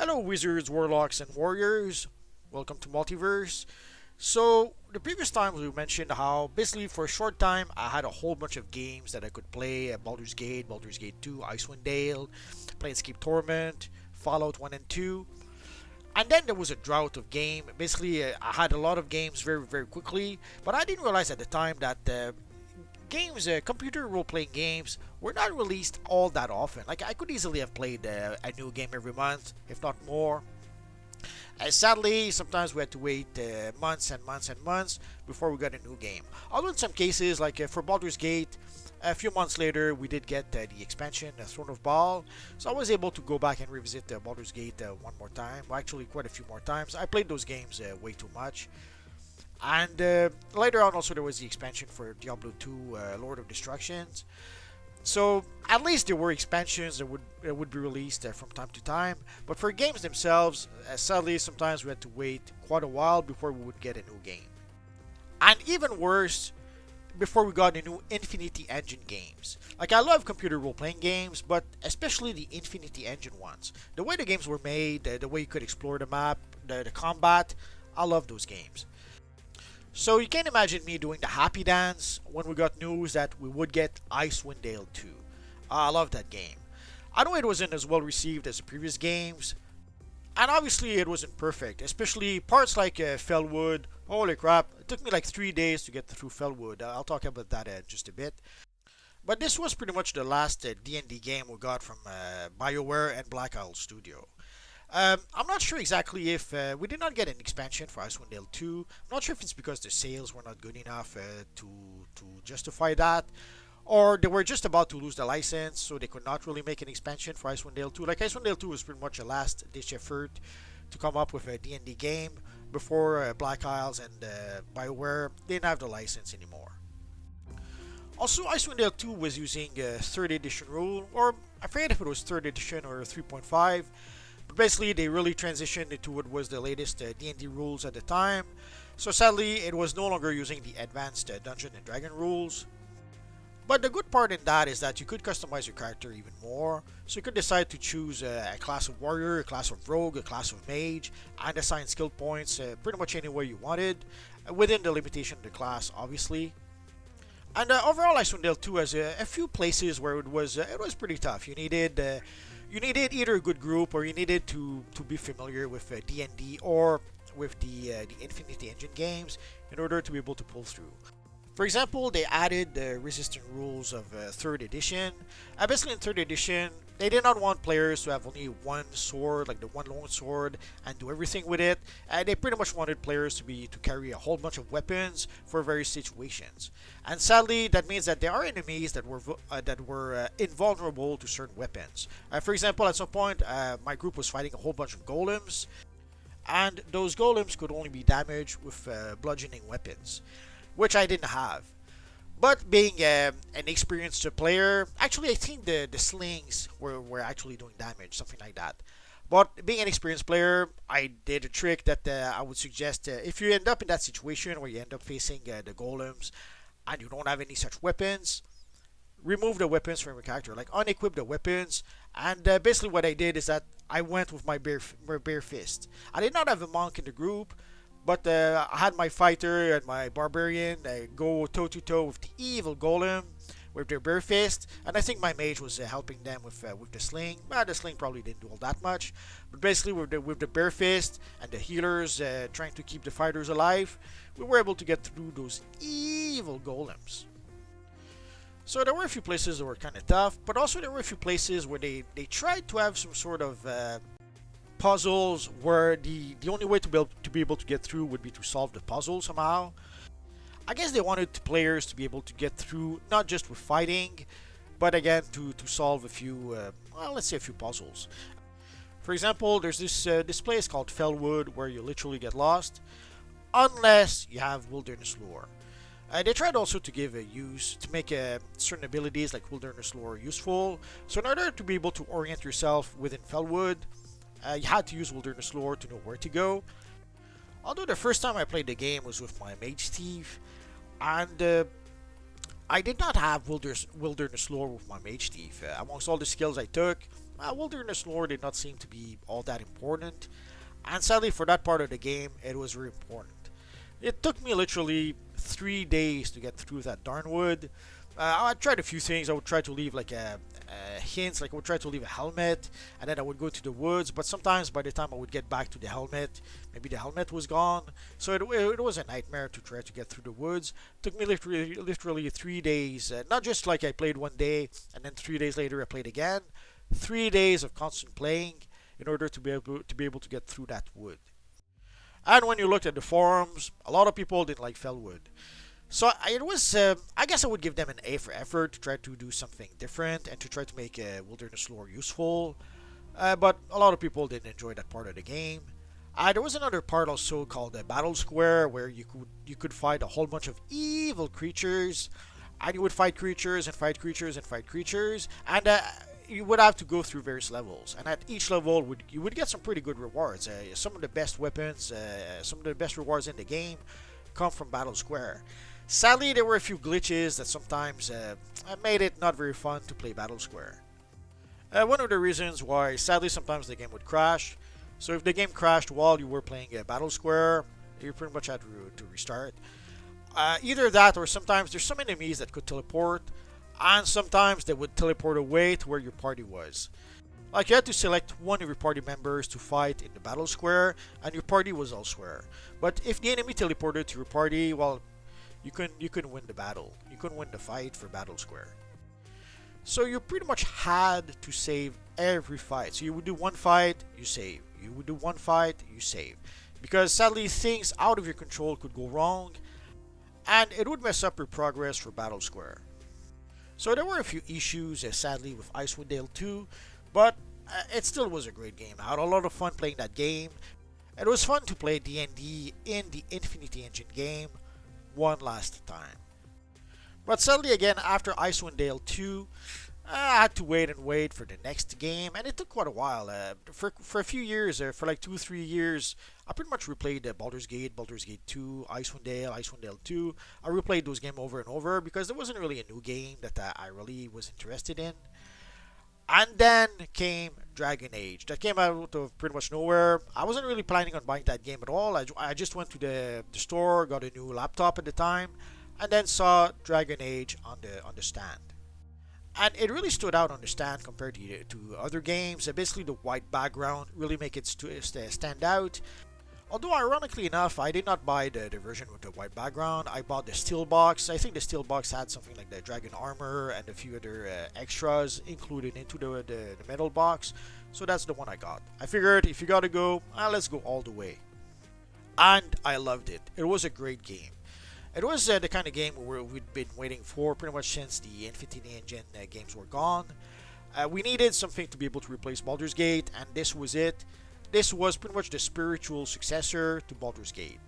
Hello, wizards, warlocks, and warriors. Welcome to Multiverse. So, the previous times we mentioned how basically for a short time I had a whole bunch of games that I could play: Baldur's Gate, Baldur's Gate 2, Icewind Dale, Planescape Torment, Fallout 1 and 2. And then there was a drought of game. Basically, I had a lot of games very, very quickly, but I didn't realize at the time that computer role-playing games, were not released all that often. Like I could easily have played a new game every month, if not more. Sadly, sometimes we had to wait months and months and months before we got a new game. Although in some cases, like for Baldur's Gate, a few months later we did get the expansion, Throne of Baal, so I was able to go back and revisit Baldur's Gate one more time. Well, actually, quite a few more times. I played those games way too much. And later on, also there was the expansion for Diablo 2, Lord of Destructions. So at least there were expansions that would be released from time to time. But for games themselves, sadly, sometimes we had to wait quite a while before we would get a new game. And even worse, before we got the new Infinity Engine games. Like I love computer role-playing games, but especially the Infinity Engine ones. The way the games were made, the way you could explore the map, the combat, I love those games. So you can imagine me doing the happy dance when we got news that we would get Icewind Dale 2. I love that game. I know it wasn't as well received as the previous games, and obviously it wasn't perfect, especially parts like Fellwood. Holy crap, it took me like 3 days to get through Fellwood. I'll talk about that in just a bit. But this was pretty much the last D&D game we got from BioWare and Black Isle Studio. I'm not sure exactly if we did not get an expansion for Icewind Dale 2. I'm not sure if it's because the sales were not good enough to justify that, or they were just about to lose the license, so they could not really make an expansion for Icewind Dale 2. Like Icewind Dale 2 was pretty much a last-ditch effort to come up with a D&D game before Black Isles and BioWare didn't have the license anymore. Also, Icewind Dale 2 was using 3rd edition rule, or I forget if it was 3rd edition or 3.5. But basically, they really transitioned into what was the latest D&D rules at the time. So sadly, it was no longer using the advanced Dungeon and Dragon rules. But the good part in that is that you could customize your character even more. So you could decide to choose a class of warrior, a class of rogue, a class of mage, and assign skill points pretty much any way you wanted, within the limitation of the class, obviously. And overall, Icewind Dale 2 has a few places where it was pretty tough. You needed either a good group, or you needed to be familiar with D&D or with the Infinity Engine games in order to be able to pull through. For example, they added the resistant rules of 3rd edition. Basically in 3rd edition, they did not want players to have only one sword, like the one lone sword, and do everything with it. They pretty much wanted players to carry a whole bunch of weapons for various situations. And sadly, that means that there are enemies that were invulnerable to certain weapons. For example, at some point, my group was fighting a whole bunch of golems, and those golems could only be damaged with bludgeoning weapons, which I didn't have. But being an experienced player, actually I think the slings were actually doing damage, something like that. But being an experienced player, I did a trick that I would suggest if you end up in that situation where you end up facing the golems and you don't have any such weapons, remove the weapons from your character, like unequip the weapons. And basically what I did is that I went with my bare fist. I did not have a monk in the group, but I had my fighter and my barbarian go toe to toe with the evil golem with their bare fist, and I think my mage was helping them with the sling. The sling probably didn't do all that much, but basically with the bare fist and the healers trying to keep the fighters alive, we were able to get through those evil golems. So there were a few places that were kind of tough, but also there were a few places where they tried to have some sort of puzzles where the only way to be able to get through would be to solve the puzzle somehow. I guess they wanted players to be able to get through not just with fighting, but again to solve a few, let's say a few puzzles. For example, there's this place called Fellwood where you literally get lost, unless you have Wilderness Lore. They tried also to give to make certain abilities like Wilderness Lore useful. So in order to be able to orient yourself within Fellwood, you had to use Wilderness Lore to know where to go. Although the first time I played the game was with my Mage Thief, and I did not have Wilderness Lore with my Mage Thief. Amongst all the skills I took, Wilderness lore did not seem to be all that important. And sadly, for that part of the game, it was very important. It took me literally 3 days to get through that darn wood. I tried a few things. I would try to leave like hints, like I would try to leave a helmet, and then I would go to the woods. But sometimes by the time I would get back to the helmet, maybe the helmet was gone. So it was a nightmare to try to get through the woods. It took me literally 3 days. Not just like I played one day and then 3 days later I played again. 3 days of constant playing in order to be able to get through that wood. And when you looked at the forums, a lot of people didn't like Fellwood. So it was, I guess I would give them an A for effort to try to do something different and to try to make wilderness lore useful. But a lot of people didn't enjoy that part of the game. There was another part also called the Battle Square where you could fight a whole bunch of evil creatures, and you would fight creatures and fight creatures and fight creatures, and you would have to go through various levels. And at each level, you would get some pretty good rewards. Some of the best weapons, some of the best rewards in the game come from Battle Square. Sadly, there were a few glitches that sometimes made it not very fun to play Battle Square. One of the reasons why, sadly, sometimes the game would crash. So if the game crashed while you were playing Battle Square, you pretty much had to restart. Either that, or sometimes there's some enemies that could teleport, and sometimes they would teleport away to where your party was. Like you had to select one of your party members to fight in the Battle Square, and your party was elsewhere. But if the enemy teleported to your party, well, you couldn't win the battle. You couldn't win the fight for Battle Square. So you pretty much had to save every fight. So you would do one fight, you save. You would do one fight, you save. Because sadly, things out of your control could go wrong, and it would mess up your progress for Battle Square. So there were a few issues, sadly, with Icewind Dale 2, but it still was a great game. I had a lot of fun playing that game. It was fun to play D&D in the Infinity Engine game one last time. But sadly again, after Icewind Dale 2, I had to wait for the next game, and it took quite a while. For a few years, for like 2-3 years, I pretty much replayed Baldur's Gate 2, Icewind Dale 2. I replayed those games over and over because there wasn't really a new game that I really was interested in. And then came Dragon Age. That came out of pretty much nowhere. I wasn't really planning on buying that game at all. I just went to the store, got a new laptop at the time, and then saw Dragon Age on the stand. And it really stood out on the stand compared to other games. Basically, the white background really make it stand out. Although, ironically enough, I did not buy the version with the white background. I bought the steel box. I think the steel box had something like the dragon armor and a few other extras included into the metal box. So that's the one I got. I figured if you gotta go, let's go all the way. And I loved it. It was a great game. It was the kind of game where we'd been waiting for pretty much since the Infinity Engine games were gone. We needed something to be able to replace Baldur's Gate, and this was it. This was pretty much the spiritual successor to Baldur's Gate.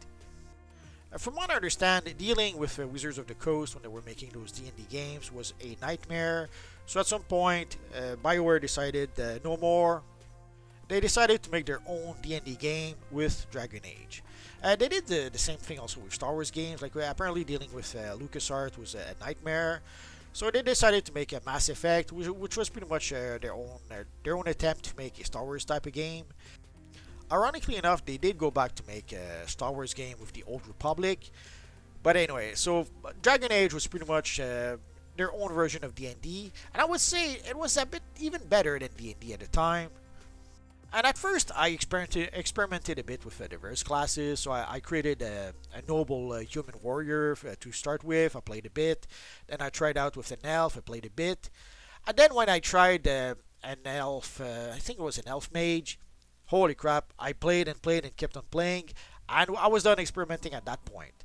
From what I understand, dealing with Wizards of the Coast when they were making those D&D games was a nightmare. So at some point, BioWare decided no more. They decided to make their own D&D game with Dragon Age. They did the same thing also with Star Wars games. Like apparently dealing with LucasArts was a nightmare. So they decided to make a Mass Effect, which was pretty much their own attempt to make a Star Wars type of game. Ironically enough, they did go back to make a Star Wars game with the Old Republic. But anyway, so Dragon Age was pretty much their own version of D&D, and I would say it was a bit even better than D&D at the time. And at first, I experimented a bit with diverse classes. So I created a noble human warrior to start with. I played a bit. Then I tried out with an elf. I played a bit. And then when I tried an elf, I think it was an elf mage. Holy crap! I played and kept on playing, and I was done experimenting at that point.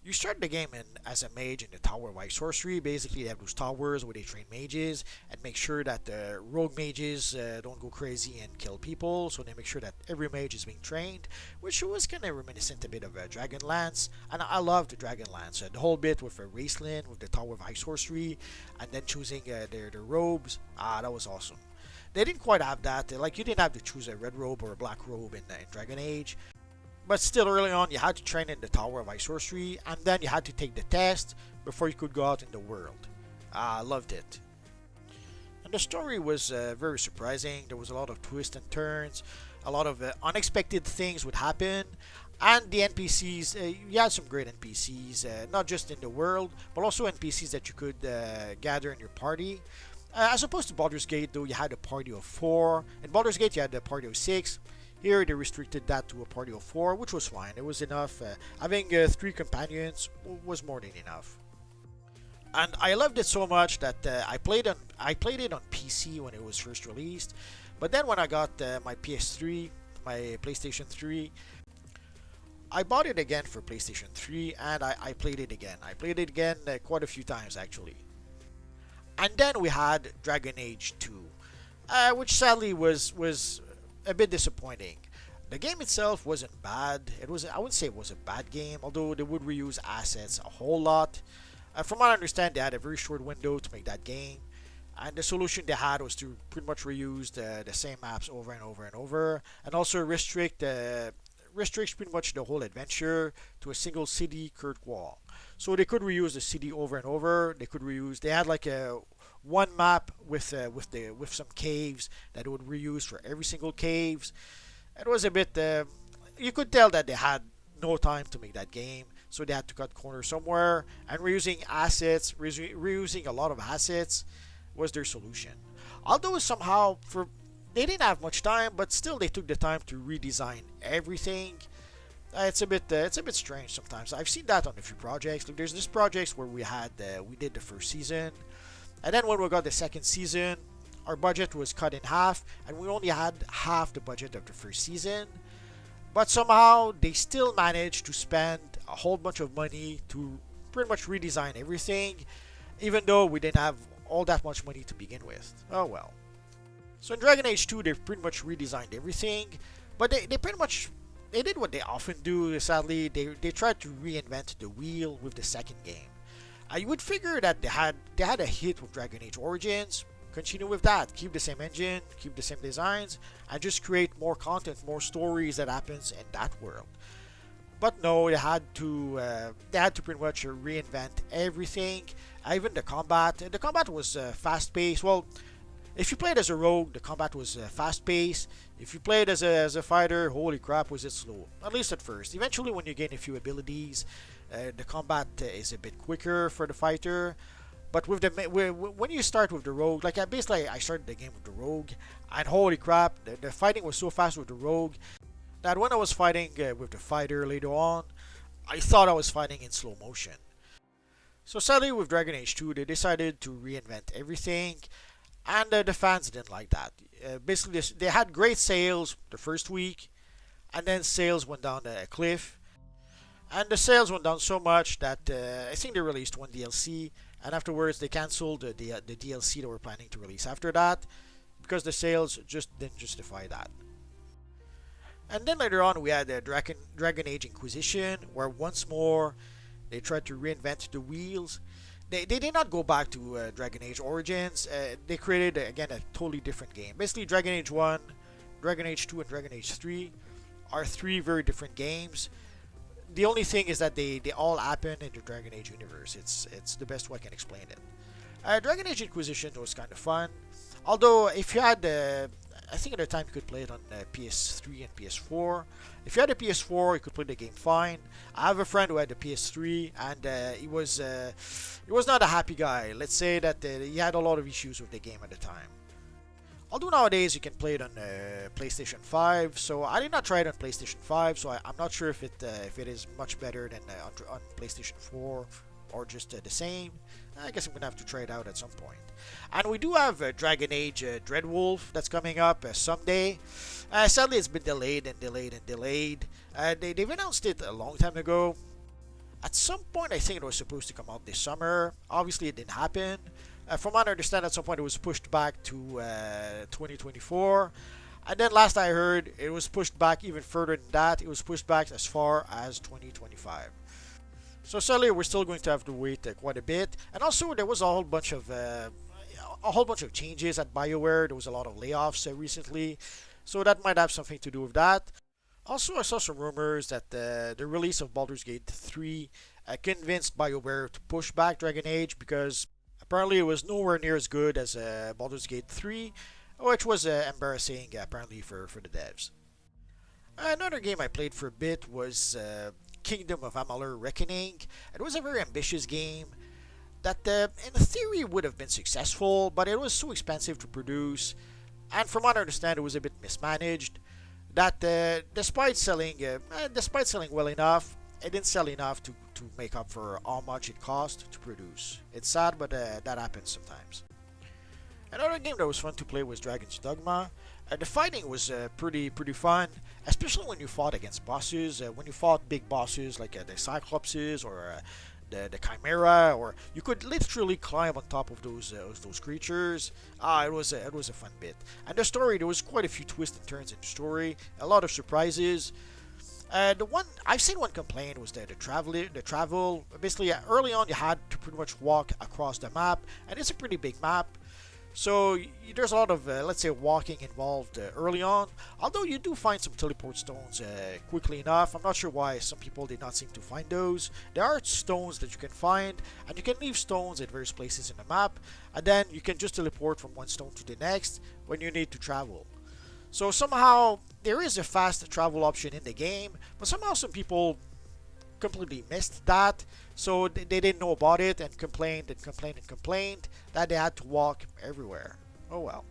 You start the game as a mage in the Tower of Ice Sorcery. Basically, they have those towers where they train mages and make sure that the rogue mages don't go crazy and kill people. So they make sure that every mage is being trained, which was kind of reminiscent a bit of Dragonlance. And I loved the Dragonlance. The whole bit with Raceland, with the Tower of Ice Sorcery, and then choosing their robes. That was awesome. They didn't quite have that. Like, you didn't have to choose a red robe or a black robe in Dragon Age. But still, early on, you had to train in the Tower of Ice Sorcery, and then you had to take the test before you could go out in the world. I loved it. The story was very surprising. There was a lot of twists and turns, a lot of unexpected things would happen, and the NPCs. You had some great NPCs, not just in the world, but also NPCs that you could gather in your party. As opposed to Baldur's Gate, though, you had a party of four. In Baldur's Gate, you had a party of six. Here, they restricted that to a party of four, which was fine. It was enough. Having three companions was more than enough. And I loved it so much that I played it on PC when it was first released. But then when I got my PS3, my PlayStation 3, I bought it again for PlayStation 3, and I played it again. I played it again quite a few times actually. And then we had Dragon Age 2, which sadly was a bit disappointing. The game itself wasn't bad. I wouldn't say it was a bad game, although they would reuse assets a whole lot. From what I understand, they had a very short window to make that game, and the solution they had was to pretty much reuse the same maps over and over and over, and also restricts pretty much the whole adventure to a single city, Kirkwall. So they could reuse the city over and over. They had like a one map with some caves that it would reuse for every single caves. It was a bit. You could tell that they had no time to make that game, so they had to cut corners somewhere. And reusing a lot of assets was their solution. Although somehow they didn't have much time, but still they took the time to redesign everything. It's a bit strange sometimes. I've seen that on a few projects. Like there's this projects where we did the first season, and then when we got the second season, our budget was cut in half, and we only had half the budget of the first season. But somehow they still managed to spend a whole bunch of money to pretty much redesign everything, even though we didn't have all that much money to begin with. Oh well. So in Dragon Age 2, they've pretty much redesigned everything, but they pretty much they did what they often do. Sadly, they tried to reinvent the wheel with the second game. You would figure that they had a hit with Dragon Age Origins. Continue with that. Keep the same engine, keep the same designs, and just create more content, more stories that happens in that world. But no, they had to pretty much reinvent everything. Even the combat. The combat was fast paced. Well, if you played as a rogue, the combat was fast paced. If you played as a fighter, holy crap, was it slow. At least at first. Eventually, when you gain a few abilities, the combat is a bit quicker for the fighter. But when you start with the rogue, like I started the game with the rogue, and holy crap, the fighting was so fast with the rogue that when I was fighting with the fighter later on, I thought I was fighting in slow motion. So sadly, with Dragon Age 2, they decided to reinvent everything, and the fans didn't like that. Basically, they had great sales the first week, and then sales went down a cliff. And the sales went down so much that I think they released one DLC, and afterwards they cancelled the DLC they were planning to release after that because the sales just didn't justify that. And then later on we had Dragon Age Inquisition, where once more they tried to reinvent the wheels. They did not go back to Dragon Age Origins. They created again a totally different game. Basically, Dragon Age 1, Dragon Age 2, and Dragon Age 3 are three very different games. The only thing is that they all happen in the Dragon Age universe. It's the best way I can explain it. Dragon Age Inquisition was kind of fun. Although, if you had I think at the time you could play it on PS3 and PS4. If you had a PS4, you could play the game fine. I have a friend who had a PS3, and he was not a happy guy. Let's say that he had a lot of issues with the game at the time. Although nowadays you can play it on PlayStation 5, so I did not try it on PlayStation 5, so I'm not sure if it is much better than on PlayStation 4 or just the same. I guess I'm gonna have to try it out at some point. And we do have Dragon Age Dreadwolf that's coming up someday. Sadly, it's been delayed and delayed and delayed. They've announced it a long time ago. At some point, I think it was supposed to come out this summer. Obviously, it didn't happen. From what I understand, at some point it was pushed back to 2024. And then last I heard, it was pushed back even further than that. It was pushed back as far as 2025. So sadly, we're still going to have to wait quite a bit. And also, there was a whole bunch of changes at BioWare. There was a lot of layoffs recently, so that might have something to do with that. Also, I saw some rumors that the release of Baldur's Gate 3 convinced BioWare to push back Dragon Age because Apparently, it was nowhere near as good as Baldur's Gate 3, which was embarrassing apparently for the devs. Another game I played for a bit was Kingdom of Amalur Reckoning. It was a very ambitious game that, in theory, would have been successful, but it was so expensive to produce, and from what I understand, it was a bit mismanaged. That despite selling well enough, it didn't sell enough to make up for how much it cost to produce. It's sad, but that happens sometimes. Another game that was fun to play was Dragon's Dogma. The fighting was pretty fun, especially when you fought against bosses. When you fought big bosses like the Cyclopses or the Chimera, or you could literally climb on top of those creatures. It was a fun bit. And the story, there was quite a few twists and turns in the story, a lot of surprises. The one I've seen one complaint was that the travel. Basically, early on you had to pretty much walk across the map, and it's a pretty big map. So there's a lot of, let's say, walking involved early on. Although you do find some teleport stones quickly enough. I'm not sure why some people did not seem to find those. There are stones that you can find, and you can leave stones at various places in the map, and then you can just teleport from one stone to the next when you need to travel. So somehow there is a fast travel option in the game, but somehow some people completely missed that, so they didn't know about it and complained that they had to walk everywhere. Oh well.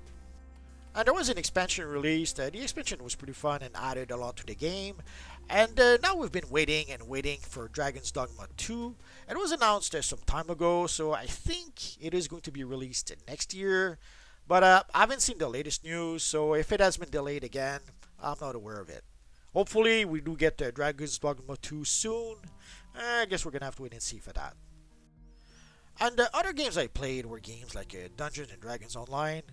And there was an expansion released. The expansion was pretty fun and added a lot to the game. And now we've been waiting and waiting for Dragon's Dogma 2. It was announced some time ago, so I think it is going to be released next year. But I haven't seen the latest news, so if it has been delayed again, I'm not aware of it. Hopefully, we do get Dragon's Dogma 2 soon. I guess we're gonna have to wait and see for that. And the other games I played were games like Dungeons and Dragons Online.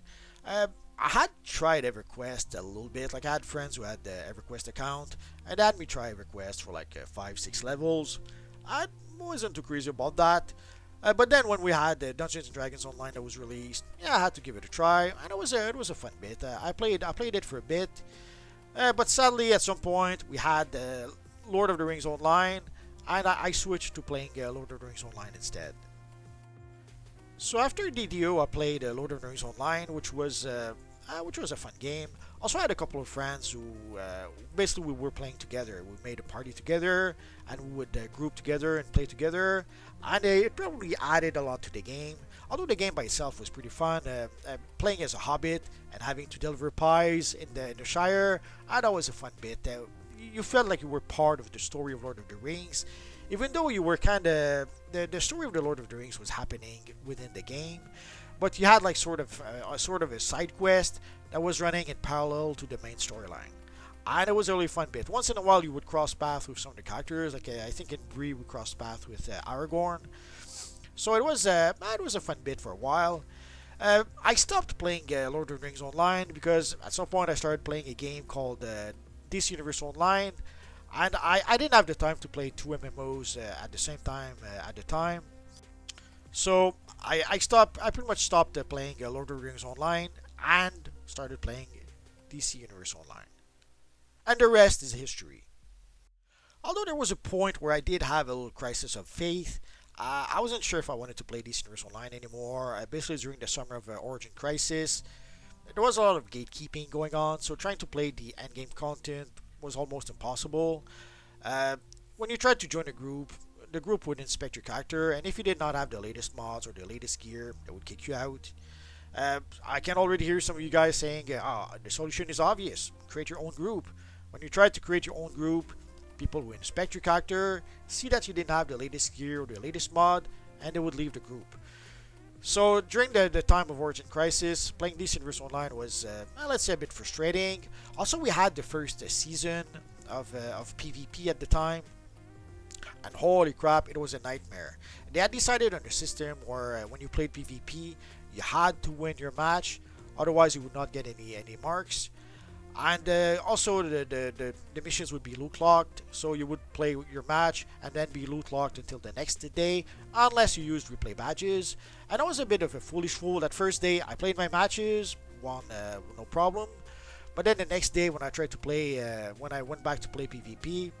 I had tried EverQuest a little bit. Like, I had friends who had the EverQuest account, and they had me try EverQuest for like 5-6 levels. I wasn't too crazy about that. But then when we had Dungeons and Dragons Online that was released, yeah, I had to give it a try, and it was a fun bit. I played it for a bit. But sadly, at some point, we had Lord of the Rings Online, and I switched to playing Lord of the Rings Online instead. So after DDO, I played Lord of the Rings Online, which was a fun game. Also, I had a couple of friends who basically we were playing together. We made a party together, and we would group together and play together, and it probably added a lot to the game. Although the game by itself was pretty fun, playing as a hobbit and having to deliver pies in the Shire, that was a fun bit. You felt like you were part of the story of Lord of the Rings, even though you were kind of the story of the Lord of the Rings was happening within the game, but you had like sort of a side quest that was running in parallel to the main storyline. And it was a really fun bit. Once in a while, you would cross paths with some of the characters. Like I think in Bree, we crossed paths with Aragorn. So it was a fun bit for a while. I stopped playing Lord of the Rings Online because at some point I started playing a game called DC Universe Online, and I didn't have the time to play two MMOs at the same time at the time. So I pretty much stopped playing Lord of the Rings Online and started playing DC Universe Online. And the rest is history. Although there was a point where I did have a little crisis of faith, I wasn't sure if I wanted to play DC Universe Online anymore. Basically, during the summer of Origin Crisis, there was a lot of gatekeeping going on, so trying to play the endgame content was almost impossible. When you tried to join a group, the group would inspect your character, and if you did not have the latest mods or the latest gear, they would kick you out. I can already hear some of you guys saying, the solution is obvious. Create your own group. When you try to create your own group, people will inspect your character, see that you didn't have the latest gear or the latest mod, and they would leave the group. So during the time of Origin Crisis, playing DC Universe Online was, let's say, a bit frustrating. Also, we had the first season of PvP at the time, and holy crap, it was a nightmare. They had decided on a system where when you played PvP, you had to win your match, otherwise you would not get any marks. And also the missions would be loot locked, so you would play your match and then be loot locked until the next day, unless you used replay badges. And I was a bit of a foolish fool. That first day I played my matches, won no problem. But then the next day when I tried to play, when I went back to play PvP,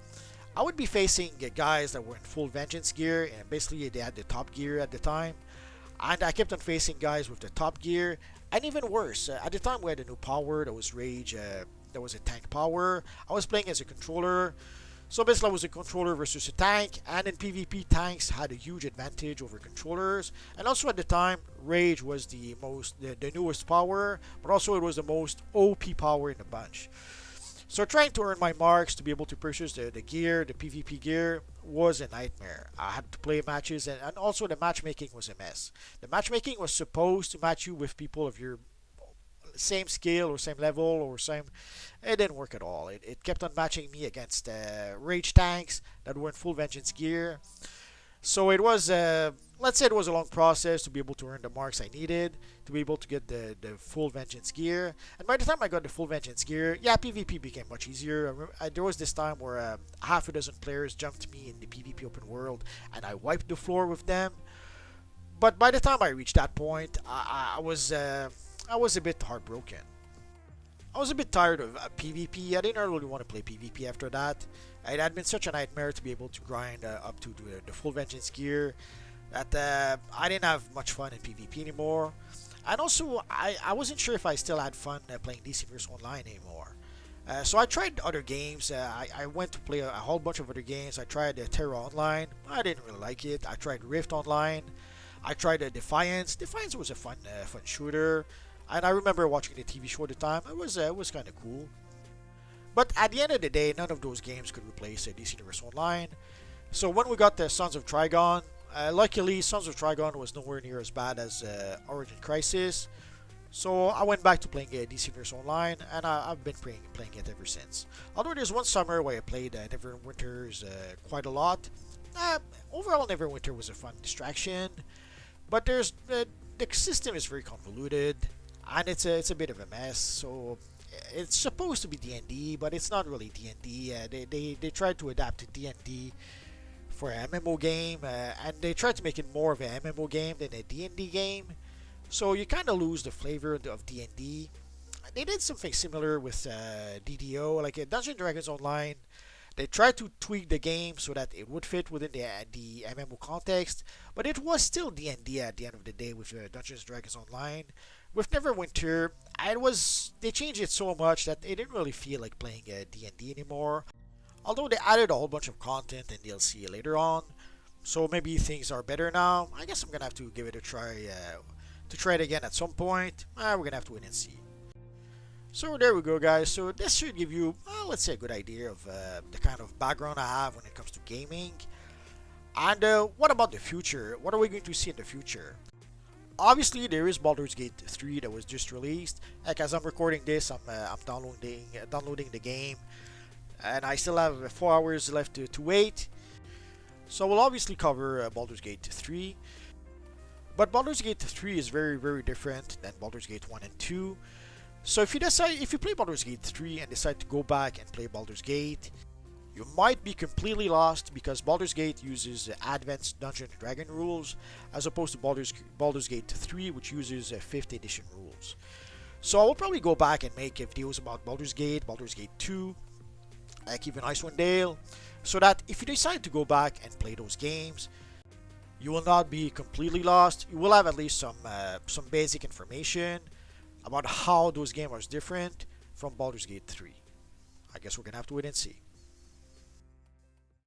I would be facing guys that were in full vengeance gear, and basically they had the top gear at the time. And I kept on facing guys with the top gear, and even worse. At the time, we had a new power that was Rage. That was a tank power. I was playing as a controller, so basically I was a controller versus a tank, and in PvP tanks had a huge advantage over controllers. And also at the time, Rage was the newest power, but also it was the most OP power in the bunch. So trying to earn my marks to be able to purchase the gear, the PvP gear, was a nightmare. I had to play matches, and also the matchmaking was a mess. The matchmaking was supposed to match you with people of your same skill or same level or same. It didn't work at all. It kept on matching me against rage tanks that were in full vengeance gear. So it was, let's say it was a long process to be able to earn the marks I needed to be able to get the full vengeance gear. And by the time I got the full vengeance gear, yeah, PvP became much easier. There was this time where half a dozen players jumped me in the PvP open world, and I wiped the floor with them. But by the time I reached that point, I was a bit heartbroken. I was a bit tired of PvP. I didn't really want to play PvP after that. It had been such a nightmare to be able to grind up to the full vengeance gear that I didn't have much fun in PvP anymore. And also, I wasn't sure if I still had fun playing DC vs Online anymore. So I tried other games. I went to play a whole bunch of other games. I tried Terra Online. I didn't really like it. I tried Rift Online. I tried Defiance. Defiance was a fun shooter. And I remember watching the TV show at the time. It was kind of cool. But at the end of the day, none of those games could replace DC Universe Online. So when we got the Sons of Trigon, luckily Sons of Trigon was nowhere near as bad as Origin Crisis. So I went back to playing DC Universe Online, and I've been playing it ever since. Although there's one summer where I played Neverwinter's quite a lot. Overall, Neverwinter was a fun distraction, but the system is very convoluted, and it's a bit of a mess. So it's supposed to be D&D, but it's not really D&D. They tried to adapt to D&D for an MMO game, and they tried to make it more of an MMO game than a D&D game. So you kind of lose the flavor of D&D. They did something similar with DDO, like Dungeons and Dragons Online. They tried to tweak the game so that it would fit within the MMO context, but it was still D&D at the end of the day with Dungeons and Dragons Online. With Neverwinter, they changed it so much that it didn't really feel like playing D&D anymore. Although they added a whole bunch of content and DLC later on, so maybe things are better now. I guess I'm gonna have to give it a try to try it again at some point. We're gonna have to wait and see. So there we go, guys. So this should give you, let's say, a good idea of the kind of background I have when it comes to gaming. And what about the future? What are we going to see in the future? Obviously, there is Baldur's Gate 3 that was just released. Like, as I'm recording this, I'm downloading the game, and I still have 4 hours left to wait. So we'll obviously cover Baldur's Gate 3. But Baldur's Gate 3 is very, very different than Baldur's Gate 1 and 2. So if you play Baldur's Gate 3 and decide to go back and play Baldur's Gate, you might be completely lost because Baldur's Gate uses advanced Dungeons and Dragon rules as opposed to Baldur's Gate 3, which uses 5th edition rules. So I will probably go back and make videos about Baldur's Gate 2, like even Icewind Dale, so that if you decide to go back and play those games, you will not be completely lost. You will have at least some basic information about how those games are different from Baldur's Gate 3. I guess we're gonna have to wait and see.